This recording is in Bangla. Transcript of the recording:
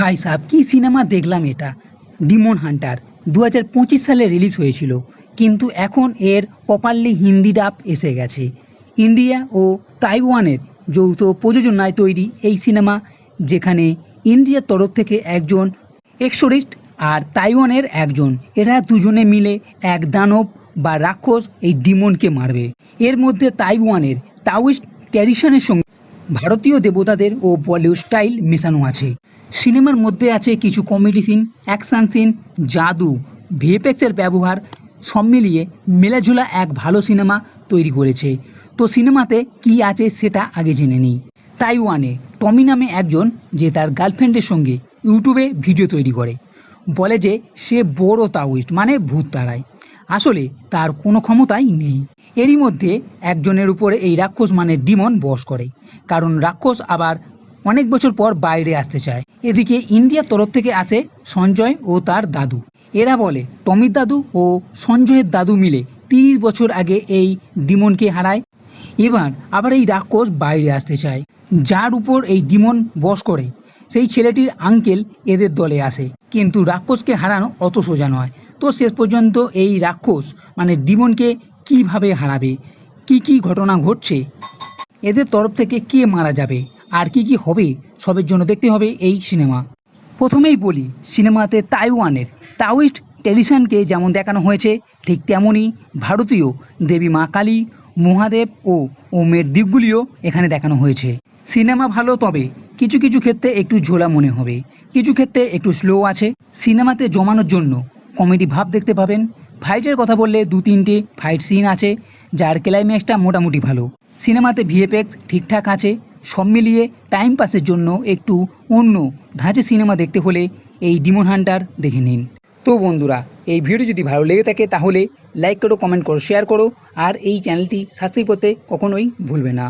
ভাই সাহেব কি সিনেমা দেখলাম এটা। ডিমন হান্টার 2025 সালে রিলিজ হয়েছিল, কিন্তু এখন এর প্রপারলি হিন্দি ডাব এসে গেছে। ইন্ডিয়া ও তাইওয়ানের যৌথ প্রযোজনায় তৈরি এই সিনেমা, যেখানে ইন্ডিয়ার তরফ থেকে একজন এক্সোরিস্ট আর তাইওয়ানের একজন, এরা দুজনে মিলে এক দানব বা রাক্ষস এই ডিমনকে মারবে। এর মধ্যে তাইওয়ানের তাওয়িস্ট ট্র্যাডিশনের সঙ্গে ভারতীয় দেবতাদের ও বলিউড স্টাইল মেশানো আছে। সিনেমার মধ্যে আছে কিছু কমেডি সিন, অ্যাকশন সিন, জাদু, ভিএফএক্সের ব্যবহার, সব মিলিয়ে মেলাঝুলা এক ভালো সিনেমা তৈরি করেছে। তো সিনেমাতে কি আছে সেটা আগে জেনে নিই। তাইওয়ানে টমি নামে একজন, যে তার গার্লফ্রেন্ডের সঙ্গে ইউটিউবে ভিডিও তৈরি করে, বলে যে সে বড় তাওয়িস্ট মানে ভূত তাড়ায়। আসলে তার কোনো ক্ষমতাই নেই। এরই মধ্যে একজনের উপরে এই রাক্ষস মানে ডিমন বশ করে, কারণ রাক্ষস আবার অনেক বছর পর বাইরে আসতে চায়। এদিকে ইন্ডিয়ার তরফ থেকে আসে সঞ্জয় ও তার দাদু। এরা বলে টমির দাদু ও সঞ্জয়ের দাদু মিলে 30 বছর আগে এই ডিমনকে হারায়। এবার আবার এই রাক্ষস বাইরে আসতে চায়। যার উপর এই ডিমন বশ করে সেই ছেলেটির আঙ্কেল এদের দলে আসে, কিন্তু রাক্ষসকে হারানো অত সোজা নয়। তো শেষ পর্যন্ত এই রাক্ষস মানে ডিমনকে কিভাবে হারাবে, কি ঘটনা ঘটছে, এদের তরফ থেকে কে মারা যাবে আর কি হবে, সবের জন্য দেখতে হবে এই সিনেমা। প্রথমেই বলি, সিনেমাতে তাইওয়ানের তাওয়িস্ট ট্র্যাডিশনকে যেমন দেখানো হয়েছে, ঠিক তেমনই ভারতীয় দেবী মা কালী, মহাদেব ও ওমের দিকগুলিও এখানে দেখানো হয়েছে। সিনেমা ভালো, তবে কিছু কিছু ক্ষেত্রে একটু ঝোলা মনে হবে, কিছু ক্ষেত্রে একটু স্লো আছে। সিনেমাতে জমানোর জন্য কমেডি ভাব দেখতে পাবেন। ফাইটের কথা বললে 2-3টে ফাইট সিন আছে, যার ক্লাইম্যাক্সটা মোটামুটি ভালো। সিনেমাতে ভিএফএক্স ঠিকঠাক আছে। সব মিলিয়ে টাইম পাসের জন্য একটু অন্য ধাঁচে সিনেমা দেখতে হলে এই ডিমন হান্টার দেখে নিন। তো বন্ধুরা, এই ভিডিও যদি ভালো লেগে থাকে তাহলে লাইক করো, কমেন্ট করো, শেয়ার করো, আর এই চ্যানেলটি সাবস্ক্রাইব করতে কখনোই ভুলবে না।